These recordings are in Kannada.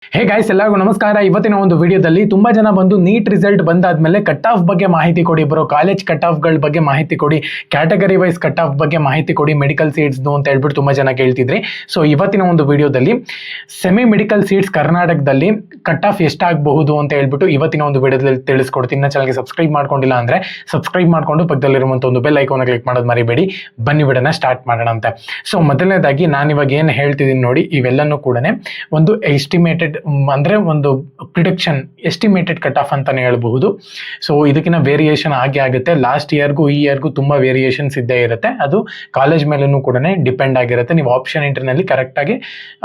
ಹೇ ಗೈಸ್, ಎಲ್ಲರಿಗೂ ನಮಸ್ಕಾರ. ಇವತ್ತಿನ ಒಂದು ವಿಡಿಯೋದಲ್ಲಿ ತುಂಬಾ ಜನ ಬಂದು ನೀಟ್ ರಿಸಲ್ಟ್ ಬಂದಾದ್ಮೇಲೆ ಕಟ್ ಆಫ್ ಬಗ್ಗೆ ಮಾಹಿತಿ ಕೊಡಿ ಬ್ರೋ, ಕಾಲೇಜ್ ಕಟ್ ಆಫ್ಗಳ ಬಗ್ಗೆ ಮಾಹಿತಿ ಕೊಡಿ, ಕ್ಯಾಟಗರಿ ವೈಸ್ ಕಟ್ ಆಫ್ ಬಗ್ಗೆ ಮಾಹಿತಿ ಕೊಡಿ, ಮೆಡಿಕಲ್ ಸೀಟ್ಸ್ದು ಅಂತ ಹೇಳ್ಬಿಟ್ಟು ತುಂಬಾ ಜನ ಕೇಳ್ತಿದ್ರಿ. ಸೊ ಇವತ್ತಿನ ಒಂದು ವಿಡಿಯೋದಲ್ಲಿ ಸೆಮಿ ಮೆಡಿಕಲ್ ಸೀಟ್ಸ್ ಕರ್ನಾಟಕದಲ್ಲಿ ಕಟ್ ಆಫ್ ಎಷ್ಟಾಗಬಹುದು ಅಂತ ಹೇಳ್ಬಿಟ್ಟು ಇವತ್ತಿನ ಒಂದು ವಿಡಿಯೋದಲ್ಲಿ ತಿಳಿಸ್ಕೊಡ್ತೀನಿ. ಚಾನಲ್ಗೆ ಸಬ್ಸ್ಕ್ರೈಬ್ ಮಾಡ್ಕೊಂಡಿಲ್ಲ ಅಂದ್ರೆ ಸಬ್ಸ್ಕ್ರೈಬ್ ಮಾಡ್ಕೊಂಡು ಪಕ್ಕದಲ್ಲಿರುವಂಥ ಒಂದು ಬೆಲ್ ಐಕಾನ್ ಕ್ಲಿಕ್ ಮಾಡೋದು ಮರಿಬೇಡಿ. ಬನ್ನಿ ವಿಡಿಯೋನ ಸ್ಟಾರ್ಟ್ ಮಾಡೋಣ ಅಂತ. ಸೊ ಮೊದಲನೇದಾಗಿ ನಾನು ಇವಾಗ ಏನು ಹೇಳ್ತಿದ್ದೀನಿ ನೋಡಿ, ಇವೆಲ್ಲನೂ ಕೂಡ ಒಂದು ಎಸ್ಟಿಮೇಟೆಡ್ ಅಂದ್ರೆ ಒಂದು ಪ್ರಿಡಿಕ್ಷನ್, ಎಸ್ಟಿಮೇಟೆಡ್ ಕಟ್ ಆಫ್ ಅಂತಾನೆ ಹೇಳ್ಬಹುದು. ಸೊ ಇದಕ್ಕಿಂತ ವೇರಿಯೇಷನ್ ಆಗುತ್ತೆ. ಲಾಸ್ಟ್ ಇಯರ್ಗೂ ಈ ಇಯರ್ಗೂ ತುಂಬಾ ವೇರಿಯೇಷನ್ಸ್ ಇದ್ದೇ ಇರುತ್ತೆ. ಅದು ಕಾಲೇಜ್ ಮೇಲೂ ಕೂಡ ಡಿಪೆಂಡ್ ಆಗಿರುತ್ತೆ. ನೀವು ಆಪ್ಷನ್ ಎಂಟ್ರಿನಲ್ಲಿ ಕರೆಕ್ಟಾಗಿ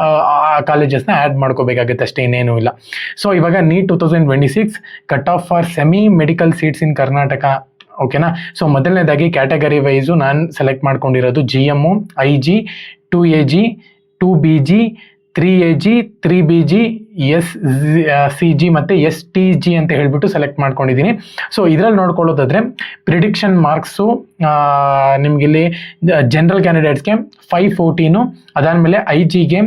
ಆ ಕಾಲೇಜಸ್ನ ಆ್ಯಡ್ ಮಾಡ್ಕೋಬೇಕಾಗುತ್ತೆ, ಅಷ್ಟೇ, ಇನ್ನೇನು ಇಲ್ಲ. ಸೊ ಇವಾಗ NEET 2026 cut off for semi medical seats in Karnataka. ಓಕೆನಾ. ಸೊ ಮೊದಲನೇದಾಗಿ ಕ್ಯಾಟಗರಿ ವೈಸು ನಾನು ಸೆಲೆಕ್ಟ್ ಮಾಡ್ಕೊಂಡಿರೋದು GM, IG, 2AG, 2BG, 3AG, 3BG, SCG ಮತ್ತು STG ಅಂತ ಹೇಳ್ಬಿಟ್ಟು ಸೆಲೆಕ್ಟ್ ಮಾಡ್ಕೊಂಡಿದ್ದೀನಿ. ಸೊ ಇದರಲ್ಲಿ ನೋಡ್ಕೊಳ್ಳೋದಾದ್ರೆ ಪ್ರಿಡಿಕ್ಷನ್ ಮಾರ್ಕ್ಸು ನಿಮಗಿಲ್ಲಿ ಜನರಲ್ ಕ್ಯಾಂಡಿಡೇಟ್ಸ್ಗೆ 514, ಅದಾದಮೇಲೆ IG-ಗೆ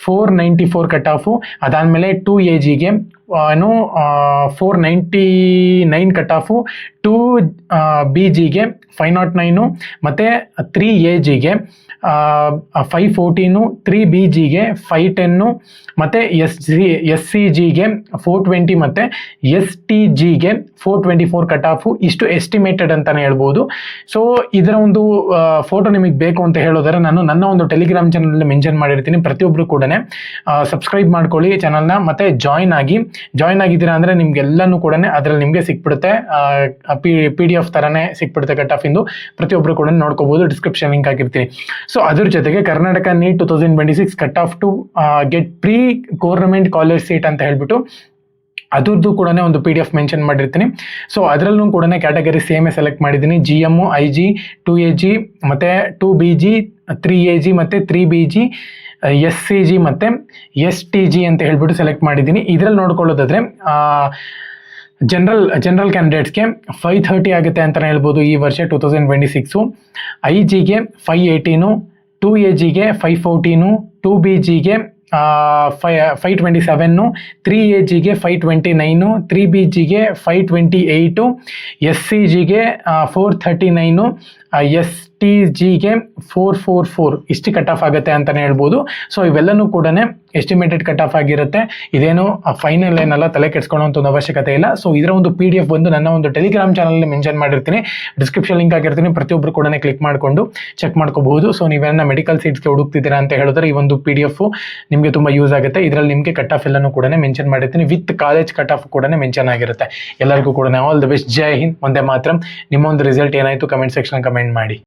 494 ಕಟ್ ಆಫು, ಅದಾದಮೇಲೆ 2AG-ಗೆ 499 ಕಟ್ ಆಫು, 2BG-ಗೆ 509 ಮತ್ತು 3AG-ಗೆ 514, 3BG-ಗೆ 510 ಮತ್ತು SCG-ಗೆ 420 ಮತ್ತು STG-ಗೆ 424 ಕಟ್ ಆಫು. ಇಷ್ಟು ಎಸ್ಟಿಮೇಟೆಡ್ ಅಂತಾನೆ ಹೇಳ್ಬೋದು. ಸೊ ಇದರ ಒಂದು ಫೋಟೋ ನಿಮಗೆ ಬೇಕು ಅಂತ ಹೇಳೋದಾದ್ರೆ ನಾನು ನನ್ನ ಒಂದು ಟೆಲಿಗ್ರಾಮ್ ಚಾನಲಲ್ಲಿ ಮೆನ್ಷನ್ ಮಾಡಿರ್ತೀನಿ. ಪ್ರತಿಯೊಬ್ಬರು ಕೂಡ ಸಬ್ಸ್ಕ್ರೈಬ್ ಮಾಡ್ಕೊಳ್ಳಿ ಚಾನಲ್ನ, ಮತ್ತು ಜಾಯ್ನ್ ಆಗಿದ್ದೀರಾ ಅಂದರೆ ನಿಮ್ಗೆಲ್ಲನೂ ಕೂಡ ಅದರಲ್ಲಿ ನಿಮಗೆ ಸಿಕ್ಬಿಡುತ್ತೆ, PDF ಥರನೇ ಸಿಕ್ಬಿಡುತ್ತೆ ಕಟ್ ಆಫ್ ಇಂದು. ಪ್ರತಿಯೊಬ್ಬರು ಕೂಡ ನೋಡ್ಕೋಬಹುದು, ಡಿಸ್ಕ್ರಿಪ್ಷನ್ ಲಿಂಕ್ ಆಗಿರ್ತೀನಿ. ಸೊ ಅದ್ರ ಜೊತೆಗೆ Karnataka NEET 2026 cut off to get free government college seat ಅಂತ ಹೇಳ್ಬಿಟ್ಟು ಅದ್ರದ್ದು ಕೂಡ ಒಂದು PDF ಮೆನ್ಷನ್ ಮಾಡಿರ್ತೀನಿ. ಸೊ ಅದರಲ್ಲೂ ಕೂಡ ಕ್ಯಾಟಗರಿ ಸೇಮೇ ಸೆಲೆಕ್ಟ್ ಮಾಡಿದ್ದೀನಿ. GM, IG, 2AG ಮತ್ತು 2BG, 3AG ಮತ್ತು 3BG, SCG ಮತ್ತು STG ಅಂತ ಹೇಳ್ಬಿಟ್ಟು ಸೆಲೆಕ್ಟ್ ಮಾಡಿದ್ದೀನಿ. ಇದರಲ್ಲಿ ನೋಡ್ಕೊಳ್ಳೋದಾದ್ರೆ ಜನರಲ್ ಕ್ಯಾಂಡಿಡೇಟ್ಸ್ಗೆ 530 ಆಗುತ್ತೆ ಅಂತಲೇ ಹೇಳ್ಬೋದು ಈ ವರ್ಷ 2026. IG-ಗೆ 518, 2AG-ಗೆ 514, 2BG-ಗೆ 527, 3AG-ಗೆ 529, 3BG-ಗೆ 528, SCG-ಗೆ 439, STG-ಗೆ 444 ಇಷ್ಟು ಕಟ್ ಆಫ್ ಆಗುತ್ತೆ ಅಂತಲೇ ಹೇಳ್ಬೋದು. ಸೊ ಇವೆಲ್ಲನೂ ಕೂಡ ಎಸ್ಟಿಮೇಟೆಡ್ ಕಟ್ ಆಫ್ ಆಗಿರುತ್ತೆ. ಇದೇನು ಫೈನಲ್ ಏನಲ್ಲ, ತಲೆ ಕೆಡ್ಸ್ಕೊಳ್ಳೋಂಥ ಒಂದು ಅವಶ್ಯಕತೆ ಇಲ್ಲ. ಸೊ ಇದರ ಒಂದು PDF ಬಂದು ನನ್ನ ಒಂದು ಟೆಲಿಗ್ರಾಮ್ ಚಾನಲಲ್ಲಿ ಮೆನ್ಷನ್ ಮಾಡಿರ್ತೀನಿ, ಡಿಸ್ಕ್ರಿಪ್ಷನ್ ಲಿಂಕ್ ಆಗಿರ್ತೀನಿ. ಪ್ರತಿಯೊಬ್ಬರು ಕೂಡ ಕ್ಲಿಕ್ ಮಾಡಿಕೊಂಡು ಚೆಕ್ ಮಾಡ್ಕೋಬಹುದು. ಸೊ ನೀವೇನ ಮೆಡಿಕಲ್ ಸೀಟ್ಸ್ಗೆ ಹುಡುಕ್ತಿದ್ದೀರಾ ಅಂತ ಹೇಳಿದ್ರೆ ಈ ಒಂದು PDF ನಿಮಗೆ ತುಂಬ ಯೂಸ್ ಆಗುತ್ತೆ. ಇದರಲ್ಲಿ ನಿಮಗೆ ಕಟ್ ಆಫ್ ಎಲ್ಲನೂ ಕೂಡ ಮೆನ್ಷನ್ ಮಾಡಿರ್ತೀನಿ, ವಿತ್ ಕಾಲೇಜ್ ಕಟ್ ಆಫ್ ಕೂಡ ಮೆನ್ಷನ್ ಆಗಿರುತ್ತೆ. ಎಲ್ಲರಿಗೂ ಕೂಡ ಆಲ್ ದ ಬೆಸ್ಟ್. ಜೈ ಹಿಂದ್, ಒಂದೇ ಮಾತ್ರ. ನಿಮ್ಮ ಒಂದು ರಿಸಲ್ಟ್ ಏನಾಯಿತು ಕಮೆಂಟ್ ಸೆಕ್ಷನ್ ಕಮೆಂಟ್ ಮಾಡಿ.